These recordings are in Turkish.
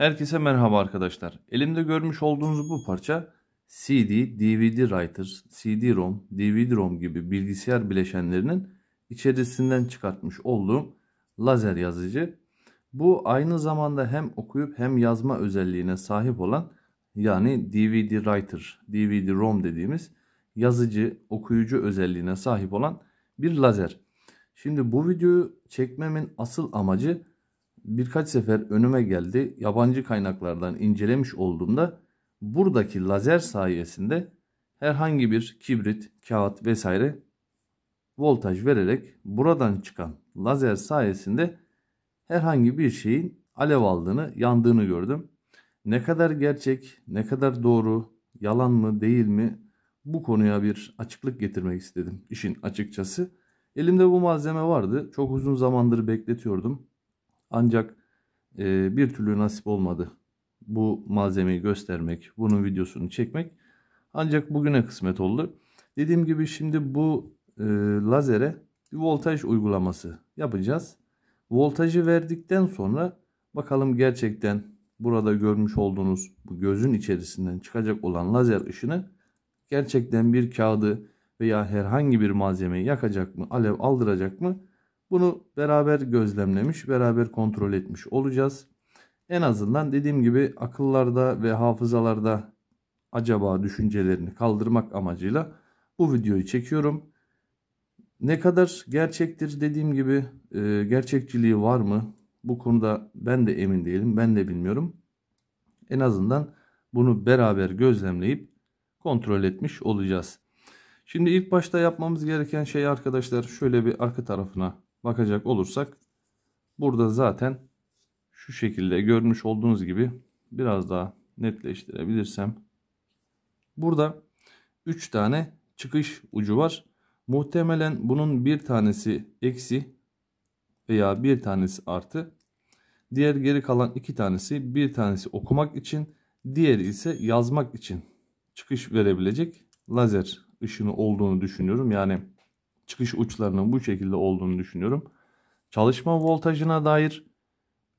Herkese merhaba arkadaşlar. Elimde görmüş olduğunuz bu parça CD, DVD writer, CD-ROM, DVD-ROM gibi bilgisayar bileşenlerinin içerisinden çıkartmış olduğum lazer yazıcı. Bu aynı zamanda hem okuyup hem yazma özelliğine sahip olan, yani DVD writer, DVD-ROM dediğimiz yazıcı, okuyucu özelliğine sahip olan bir lazer. Şimdi bu videoyu çekmemin asıl amacı, birkaç sefer önüme geldi. Yabancı kaynaklardan incelemiş olduğumda buradaki lazer sayesinde herhangi bir kibrit, kağıt vesaire voltaj vererek buradan çıkan lazer sayesinde herhangi bir şeyin alev aldığını, yandığını gördüm. Ne kadar gerçek, ne kadar doğru, yalan mı, değil mi, bu konuya bir açıklık getirmek istedim işin açıkçası. Elimde bu malzeme vardı. Çok uzun zamandır bekletiyordum. Ancak bir türlü nasip olmadı bu malzemeyi göstermek, bunun videosunu çekmek. Ancak bugüne kısmet oldu. Dediğim gibi şimdi bu lazere bir voltaj uygulaması yapacağız. Voltajı verdikten sonra bakalım gerçekten burada görmüş olduğunuz bu gözün içerisinden çıkacak olan lazer ışını gerçekten bir kağıdı veya herhangi bir malzemeyi yakacak mı, alev aldıracak mı? Bunu beraber gözlemlemiş, beraber kontrol etmiş olacağız. En azından dediğim gibi akıllarda ve hafızalarda acaba düşüncelerini kaldırmak amacıyla bu videoyu çekiyorum. Ne kadar gerçektir, dediğim gibi gerçekçiliği var mı? Bu konuda ben de emin değilim, ben de bilmiyorum. En azından bunu beraber gözlemleyip kontrol etmiş olacağız. Şimdi ilk başta yapmamız gereken şey arkadaşlar, şöyle bir arka tarafına bakacak olursak, burada zaten şu şekilde görmüş olduğunuz gibi, biraz daha netleştirebilirsem, burada 3 tane çıkış ucu var. Muhtemelen bunun bir tanesi eksi veya bir tanesi artı. Diğer geri kalan 2 tanesi, bir tanesi okumak için, diğeri ise yazmak için çıkış verebilecek lazer ışını olduğunu düşünüyorum. Yani çıkış uçlarının bu şekilde olduğunu düşünüyorum. Çalışma voltajına dair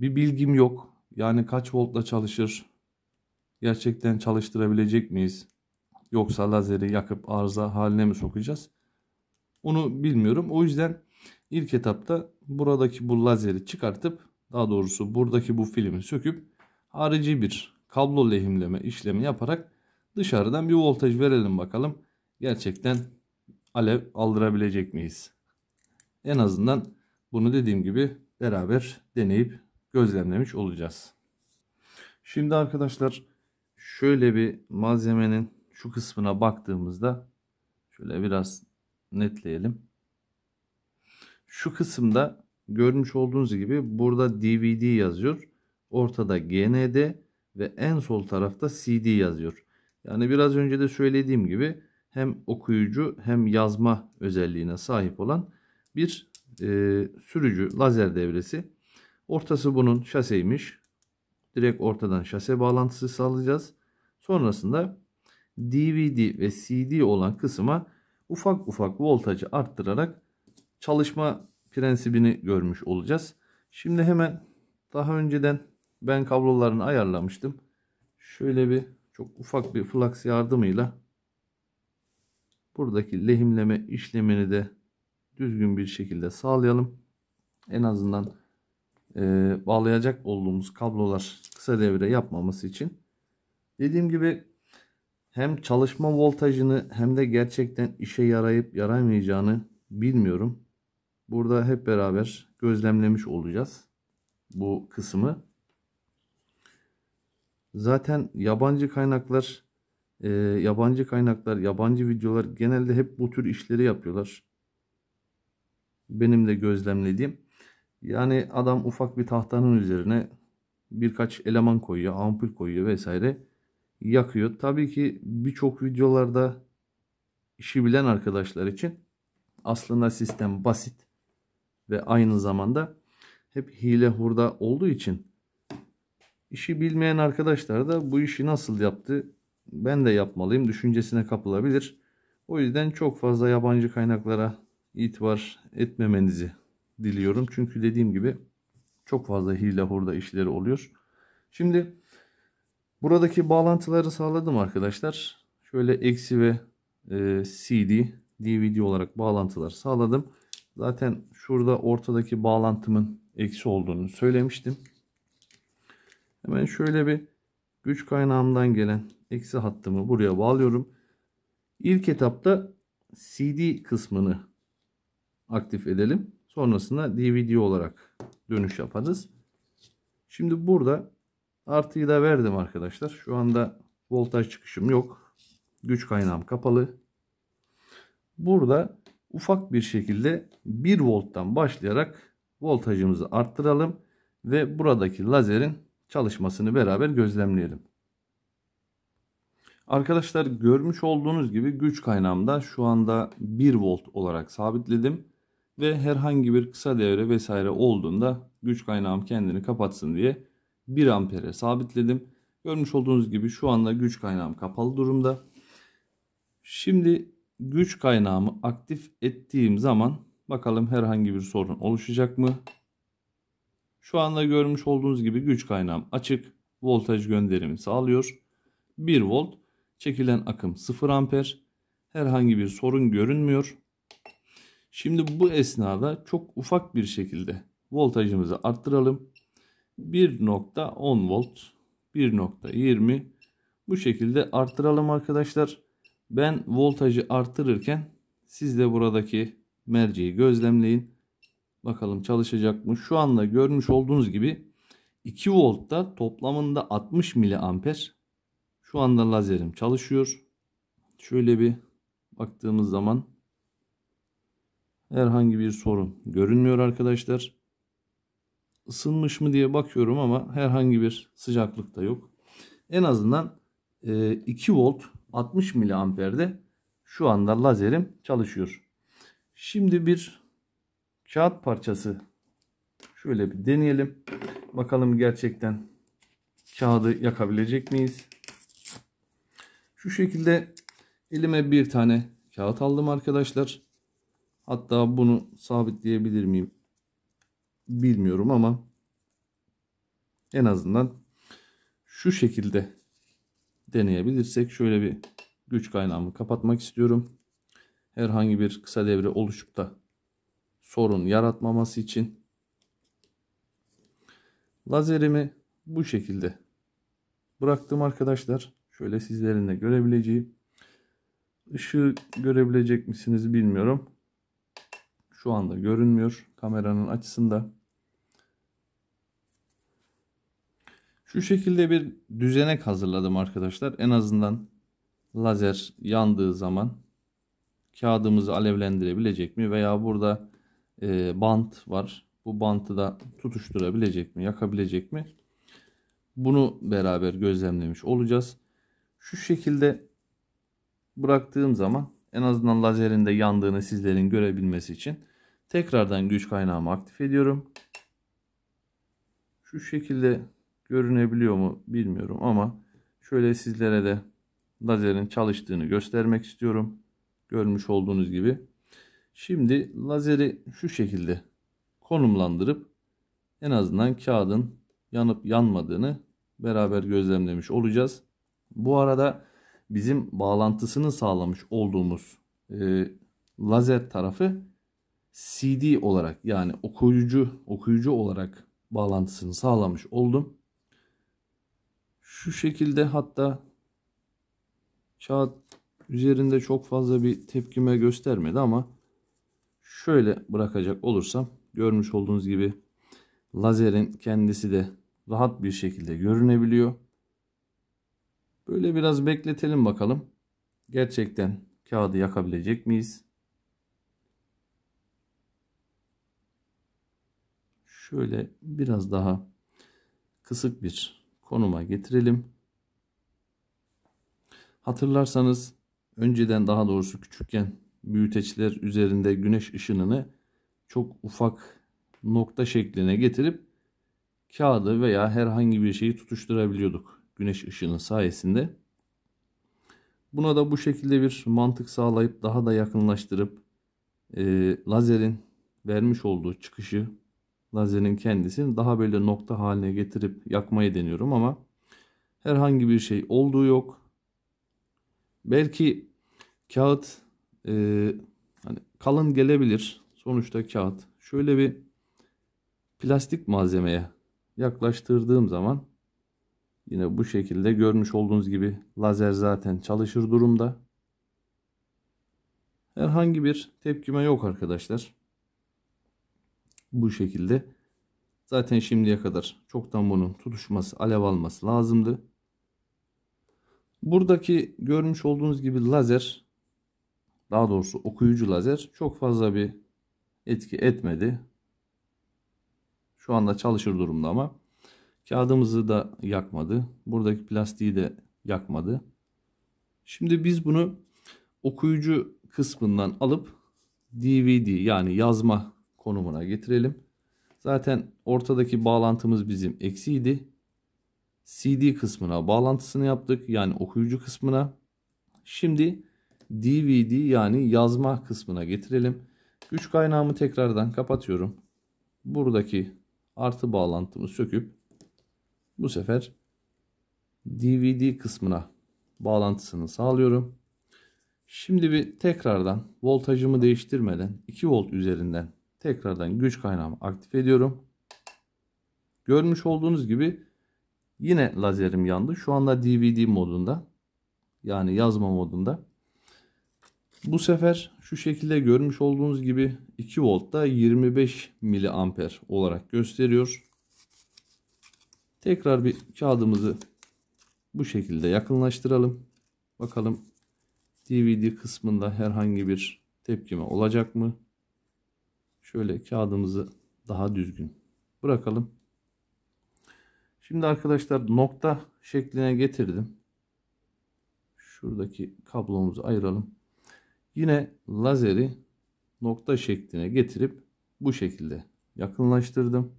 bir bilgim yok. Yani kaç voltla çalışır? Gerçekten çalıştırabilecek miyiz? Yoksa lazeri yakıp arıza haline mi sokacağız? Onu bilmiyorum. O yüzden ilk etapta buradaki bu lazeri çıkartıp, daha doğrusu buradaki bu filmi söküp harici bir kablo lehimleme işlemi yaparak dışarıdan bir voltaj verelim bakalım. Gerçekten alev aldırabilecek miyiz? En azından bunu dediğim gibi beraber deneyip gözlemlemiş olacağız. Şimdi arkadaşlar, şöyle bir malzemenin şu kısmına baktığımızda şöyle biraz netleyelim. Şu kısımda görmüş olduğunuz gibi burada DVD yazıyor. Ortada GND ve en sol tarafta CD yazıyor. Yani biraz önce de söylediğim gibi hem okuyucu hem yazma özelliğine sahip olan bir sürücü lazer devresi. Ortası bunun şaseymiş. Direkt ortadan şase bağlantısı sağlayacağız. Sonrasında DVD ve CD olan kısma ufak ufak voltajı arttırarak çalışma prensibini görmüş olacağız. Şimdi hemen, daha önceden ben kablolarını ayarlamıştım. Şöyle bir çok ufak bir flaks yardımıyla buradaki lehimleme işlemini de düzgün bir şekilde sağlayalım. En azından bağlayacak olduğumuz kablolar kısa devre yapmaması için. Dediğim gibi hem çalışma voltajını hem de gerçekten işe yarayıp yaramayacağını bilmiyorum. Burada hep beraber gözlemlemiş olacağız bu kısmı. Zaten yabancı kaynaklar, yabancı videolar genelde hep bu tür işleri yapıyorlar. Benim de gözlemlediğim. Yani adam ufak bir tahtanın üzerine birkaç eleman koyuyor, ampul koyuyor vesaire, yakıyor. Tabii ki birçok videolarda işi bilen arkadaşlar için aslında sistem basit ve aynı zamanda hep hile hurda olduğu için işi bilmeyen arkadaşlar da bu işi nasıl yaptı, ben de yapmalıyım düşüncesine kapılabilir. O yüzden çok fazla yabancı kaynaklara itibar etmemenizi diliyorum. Çünkü dediğim gibi çok fazla hile hurda işleri oluyor. Şimdi buradaki bağlantıları sağladım arkadaşlar. Şöyle eksi ve CD, DVD olarak bağlantılar sağladım. Zaten şurada ortadaki bağlantımın eksi olduğunu söylemiştim. Hemen şöyle bir güç kaynağımdan gelen eksi hattımı buraya bağlıyorum. İlk etapta CD kısmını aktif edelim. Sonrasında DVD olarak dönüş yaparız. Şimdi burada artıyı da verdim arkadaşlar. Şu anda voltaj çıkışım yok. Güç kaynağım kapalı. Burada ufak bir şekilde 1 volttan başlayarak voltajımızı arttıralım ve buradaki lazerin çalışmasını beraber gözlemleyelim. Arkadaşlar görmüş olduğunuz gibi güç kaynağımda şu anda 1 volt olarak sabitledim ve herhangi bir kısa devre vesaire olduğunda güç kaynağım kendini kapatsın diye 1 ampere sabitledim. Görmüş olduğunuz gibi şu anda güç kaynağım kapalı durumda. Şimdi güç kaynağımı aktif ettiğim zaman bakalım herhangi bir sorun oluşacak mı? Şu anda görmüş olduğunuz gibi güç kaynağım açık. Voltaj gönderimi sağlıyor. 1 volt. Çekilen akım 0 amper. Herhangi bir sorun görünmüyor. Şimdi bu esnada çok ufak bir şekilde voltajımızı arttıralım. 1.10 volt, 1.20 bu şekilde arttıralım arkadaşlar. Ben voltajı arttırırken siz de buradaki merceği gözlemleyin. Bakalım çalışacak mı? Şu anda görmüş olduğunuz gibi 2 voltta toplamında 60 miliamper. Şu anda lazerim çalışıyor. Şöyle bir baktığımız zaman herhangi bir sorun görünmüyor arkadaşlar. Isınmış mı diye bakıyorum ama herhangi bir sıcaklık da yok. En azından 2 volt 60 miliamperde şu anda lazerim çalışıyor. Şimdi bir kağıt parçası şöyle bir deneyelim. Bakalım gerçekten kağıdı yakabilecek miyiz? Şu şekilde elime bir tane kağıt aldım arkadaşlar. Hatta bunu sabitleyebilir miyim bilmiyorum ama en azından şu şekilde deneyebilirsek şöyle bir güç kaynağımı kapatmak istiyorum. Herhangi bir kısa devre oluşup da sorun yaratmaması için lazerimi bu şekilde bıraktım arkadaşlar. Şöyle sizlerin de görebileceği. Işığı görebilecek misiniz bilmiyorum. Şu anda görünmüyor kameranın açısında. Şu şekilde bir düzenek hazırladım arkadaşlar. En azından lazer yandığı zaman kağıdımızı alevlendirebilecek mi? Veya burada bant var. Bu bantı da tutuşturabilecek mi? Yakabilecek mi? Bunu beraber gözlemlemiş olacağız. Şu şekilde bıraktığım zaman en azından lazerin de yandığını sizlerin görebilmesi için tekrardan güç kaynağımı aktif ediyorum. Şu şekilde görünebiliyor mu bilmiyorum ama şöyle sizlere de lazerin çalıştığını göstermek istiyorum. Görmüş olduğunuz gibi. Şimdi lazeri şu şekilde konumlandırıp en azından kağıdın yanıp yanmadığını beraber gözlemlemiş olacağız. Bu arada bizim bağlantısını sağlamış olduğumuz lazer tarafı CD olarak yani okuyucu olarak bağlantısını sağlamış oldum. Şu şekilde hatta kağıt üzerinde çok fazla bir tepkime göstermedi ama şöyle bırakacak olursam görmüş olduğunuz gibi lazerin kendisi de rahat bir şekilde görünebiliyor. Böyle biraz bekletelim bakalım. Gerçekten kağıdı yakabilecek miyiz? Şöyle biraz daha kısık bir konuma getirelim. Hatırlarsanız önceden daha doğrusu küçükken büyüteçler üzerinde güneş ışınını çok ufak nokta şekline getirip kağıdı veya herhangi bir şeyi tutuşturabiliyorduk güneş ışını sayesinde. Buna da bu şekilde bir mantık sağlayıp daha da yakınlaştırıp lazerin vermiş olduğu çıkışı lazerin kendisini daha böyle nokta haline getirip yakmayı deniyorum ama herhangi bir şey olduğu yok. Belki kağıt hani kalın gelebilir. Sonuçta kağıt. Şöyle bir plastik malzemeye yaklaştırdığım zaman yine bu şekilde görmüş olduğunuz gibi lazer zaten çalışır durumda. Herhangi bir tepkime yok arkadaşlar. Bu şekilde. Zaten şimdiye kadar çoktan bunun tutuşması, alev alması lazımdı. Buradaki görmüş olduğunuz gibi lazer, daha doğrusu okuyucu lazer çok fazla bir etki etmedi. Şu anda çalışır durumda ama kağıdımızı da yakmadı. Buradaki plastiği de yakmadı. Şimdi biz bunu okuyucu kısmından alıp DVD yani yazma konumuna getirelim. Zaten ortadaki bağlantımız bizim eksiydi. CD kısmına bağlantısını yaptık. Yani okuyucu kısmına. Şimdi DVD yani yazma kısmına getirelim. Güç kaynağımı tekrardan kapatıyorum. Buradaki artı bağlantımı söküp bu sefer DVD kısmına bağlantısını sağlıyorum. Şimdi bir tekrardan voltajımı değiştirmeden 2 volt üzerinden tekrardan güç kaynağımı aktif ediyorum. Görmüş olduğunuz gibi yine lazerim yandı. Şu anda DVD modunda. Yani yazma modunda. Bu sefer şu şekilde görmüş olduğunuz gibi 2 voltta 25 miliamper olarak gösteriyor. Tekrar bir kağıdımızı bu şekilde yakınlaştıralım. Bakalım DVD kısmında herhangi bir tepkime olacak mı? Şöyle kağıdımızı daha düzgün bırakalım. Şimdi arkadaşlar nokta şekline getirdim. Şuradaki kablomuzu ayıralım. Yine lazeri nokta şekline getirip bu şekilde yakınlaştırdım.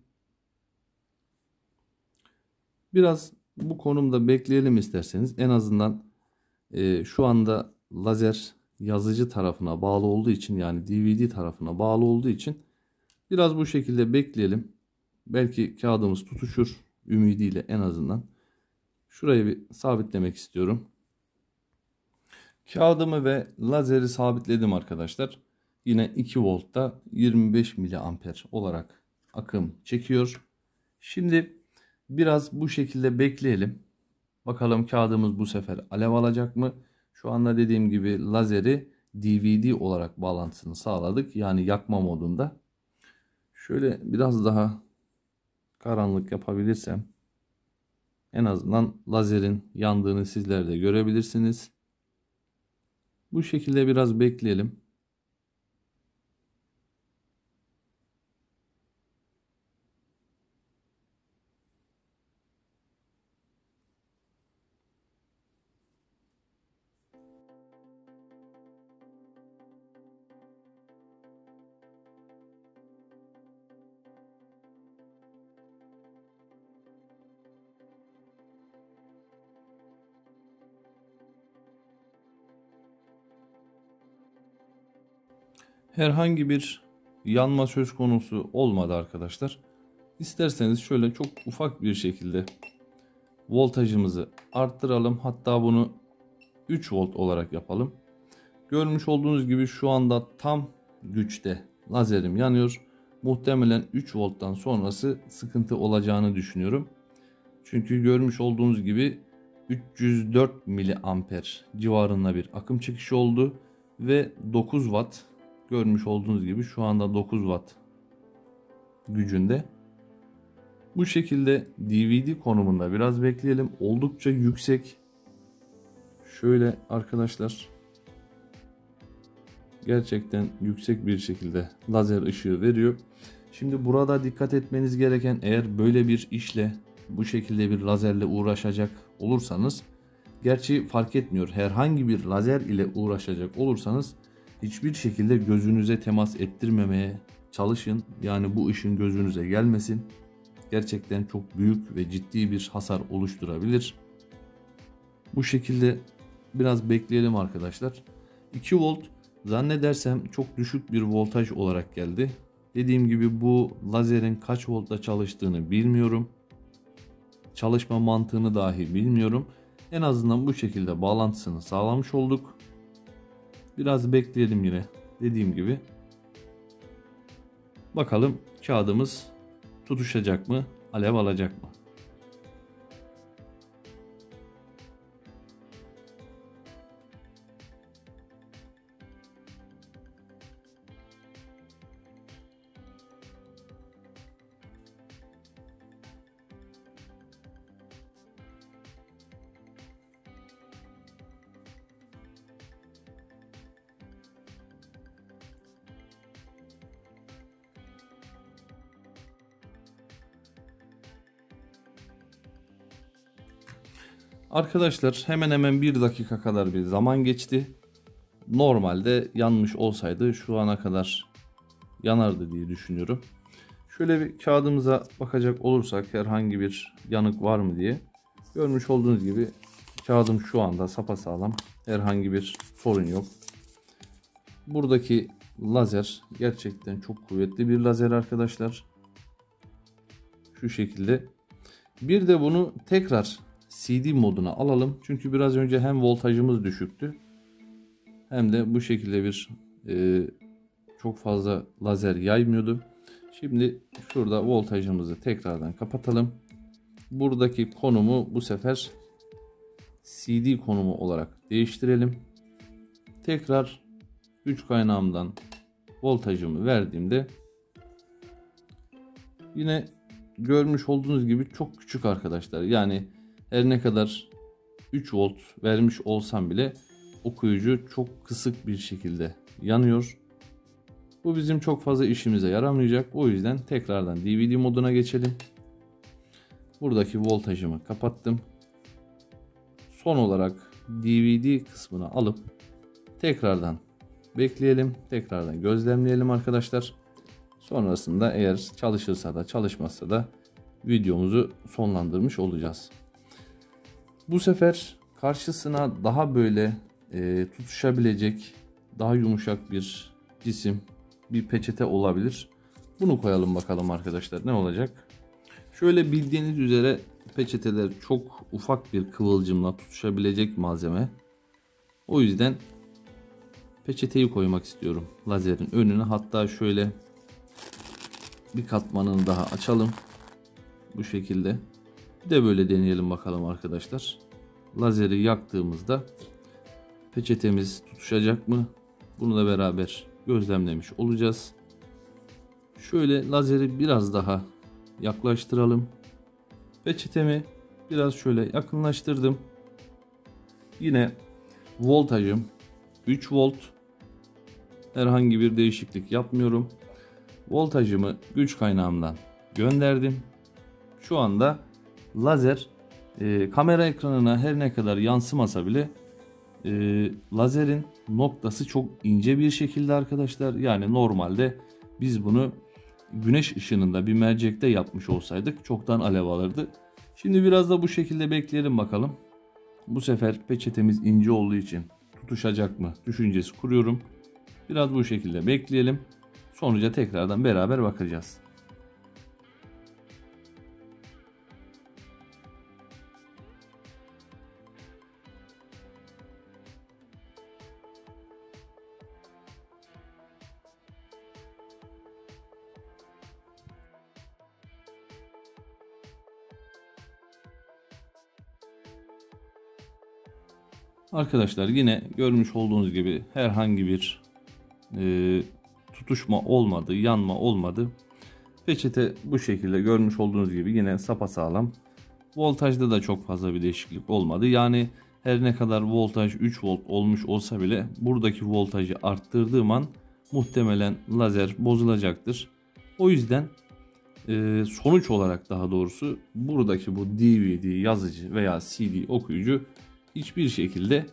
Biraz bu konumda bekleyelim isterseniz. En azından şu anda lazer yazıcı tarafına bağlı olduğu için yani DVD tarafına bağlı olduğu için biraz bu şekilde bekleyelim. Belki kağıdımız tutuşur ümidiyle en azından. Şurayı bir sabitlemek istiyorum. Kağıdımı ve lazeri sabitledim arkadaşlar. Yine 2 voltta 25 miliamper olarak akım çekiyor. Şimdi biraz bu şekilde bekleyelim. Bakalım kağıdımız bu sefer alev alacak mı? Şu anda dediğim gibi lazeri DVD olarak bağlantısını sağladık. Yani yakma modunda. Şöyle biraz daha karanlık yapabilirsem en azından lazerin yandığını sizler de görebilirsiniz. Bu şekilde biraz bekleyelim. Herhangi bir yanma söz konusu olmadı arkadaşlar. İsterseniz şöyle çok ufak bir şekilde voltajımızı arttıralım. Hatta bunu 3 volt olarak yapalım. Görmüş olduğunuz gibi şu anda tam güçte lazerim yanıyor. Muhtemelen 3 volttan sonrası sıkıntı olacağını düşünüyorum. Çünkü görmüş olduğunuz gibi 304 miliamper civarında bir akım çıkışı oldu. Ve 9 watt görmüş olduğunuz gibi şu anda 9 watt gücünde. Bu şekilde DVD konumunda biraz bekleyelim. Oldukça yüksek. Şöyle arkadaşlar. Gerçekten yüksek bir şekilde lazer ışığı veriyor. Şimdi burada dikkat etmeniz gereken, eğer böyle bir işle bu şekilde bir lazerle uğraşacak olursanız, gerçi fark etmiyor, herhangi bir lazer ile uğraşacak olursanız hiçbir şekilde gözünüze temas ettirmemeye çalışın. Yani bu ışın gözünüze gelmesin. Gerçekten çok büyük ve ciddi bir hasar oluşturabilir. Bu şekilde biraz bekleyelim arkadaşlar. 2 volt zannedersem çok düşük bir voltaj olarak geldi. Dediğim gibi bu lazerin kaç voltta çalıştığını bilmiyorum. Çalışma mantığını dahi bilmiyorum. En azından bu şekilde bağlantısını sağlamış olduk. Biraz bekleyelim yine. Dediğim gibi. Bakalım kağıdımız tutuşacak mı? Alev alacak mı? Arkadaşlar hemen hemen 1 dakika kadar bir zaman geçti. Normalde yanmış olsaydı şu ana kadar yanardı diye düşünüyorum. Şöyle bir kağıdımıza bakacak olursak herhangi bir yanık var mı diye. Görmüş olduğunuz gibi kağıdım şu anda sapasağlam. Herhangi bir sorun yok. Buradaki lazer gerçekten çok kuvvetli bir lazer arkadaşlar. Şu şekilde. Bir de bunu tekrar CD moduna alalım. Çünkü biraz önce hem voltajımız düşüktü hem de bu şekilde bir çok fazla lazer yaymıyordu. Şimdi şurada voltajımızı tekrardan kapatalım. Buradaki konumu bu sefer CD konumu olarak değiştirelim. Tekrar güç kaynağımdan voltajımı verdiğimde yine görmüş olduğunuz gibi çok küçük arkadaşlar. Yani her ne kadar 3 volt vermiş olsam bile okuyucu çok kısık bir şekilde yanıyor. Bu bizim çok fazla işimize yaramayacak. O yüzden tekrardan DVD moduna geçelim. Buradaki voltajımı kapattım. Son olarak DVD kısmını alıp tekrardan bekleyelim. Tekrardan gözlemleyelim arkadaşlar. Sonrasında eğer çalışırsa da çalışmazsa da videomuzu sonlandırmış olacağız. Bu sefer karşısına daha böyle tutuşabilecek, daha yumuşak bir cisim, bir peçete olabilir. Bunu koyalım bakalım arkadaşlar ne olacak. Şöyle bildiğiniz üzere peçeteler çok ufak bir kıvılcımla tutuşabilecek malzeme. O yüzden peçeteyi koymak istiyorum lazerin önüne. Hatta şöyle bir katmanını daha açalım. Bu şekilde. Bir de böyle deneyelim bakalım arkadaşlar. Lazeri yaktığımızda peçetemiz tutuşacak mı? Bunu da beraber gözlemlemiş olacağız. Şöyle lazeri biraz daha yaklaştıralım. Peçetemi biraz şöyle yakınlaştırdım. Yine voltajım 3 volt. Herhangi bir değişiklik yapmıyorum. Voltajımı güç kaynağımdan gönderdim. Şu anda lazer kamera ekranına her ne kadar yansımasa bile lazerin noktası çok ince bir şekilde arkadaşlar. Yani normalde biz bunu güneş ışınında bir mercekte yapmış olsaydık çoktan alev alırdı. Şimdi biraz da bu şekilde bekleyelim bakalım. Bu sefer peçetemiz ince olduğu için tutuşacak mı düşüncesi kuruyorum. Biraz bu şekilde bekleyelim. Sonuca tekrardan beraber bakacağız. Arkadaşlar yine görmüş olduğunuz gibi herhangi bir tutuşma olmadı, yanma olmadı. Peçete bu şekilde görmüş olduğunuz gibi yine sapasağlam. Voltajda da çok fazla bir değişiklik olmadı. Yani her ne kadar voltaj 3 volt olmuş olsa bile buradaki voltajı arttırdığım an muhtemelen lazer bozulacaktır. O yüzden sonuç olarak daha doğrusu buradaki bu DVD yazıcı veya CD okuyucu hiçbir şekilde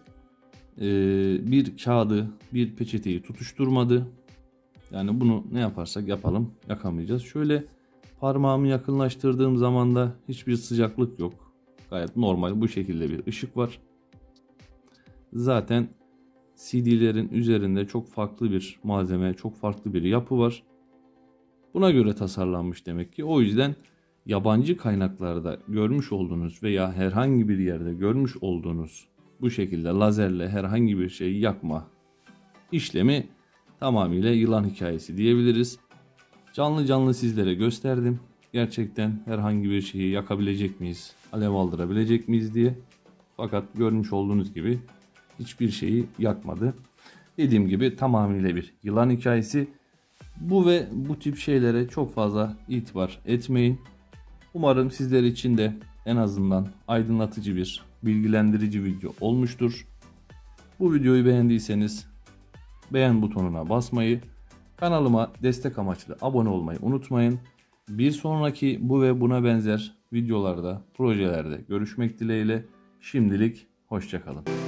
bir kağıdı, bir peçeteyi tutuşturmadı. Yani bunu ne yaparsak yapalım yakamayacağız. Şöyle parmağımı yakınlaştırdığım zaman da hiçbir sıcaklık yok. Gayet normal bu şekilde bir ışık var. Zaten CD'lerin üzerinde çok farklı bir malzeme, çok farklı bir yapı var. Buna göre tasarlanmış demek ki. O yüzden yabancı kaynaklarda görmüş olduğunuz veya herhangi bir yerde görmüş olduğunuz bu şekilde lazerle herhangi bir şeyi yakma işlemi tamamıyla yılan hikayesi diyebiliriz. Canlı canlı sizlere gösterdim. Gerçekten herhangi bir şeyi yakabilecek miyiz, alev aldırabilecek miyiz diye. Fakat görmüş olduğunuz gibi hiçbir şeyi yakmadı. Dediğim gibi tamamıyla bir yılan hikayesi. Bu ve bu tip şeylere çok fazla itibar etmeyin. Umarım sizler için de en azından aydınlatıcı bir, bilgilendirici video olmuştur. Bu videoyu beğendiyseniz beğen butonuna basmayı, kanalıma destek amaçlı abone olmayı unutmayın. Bir sonraki bu ve buna benzer videolarda, projelerde görüşmek dileğiyle. Şimdilik hoşça kalın.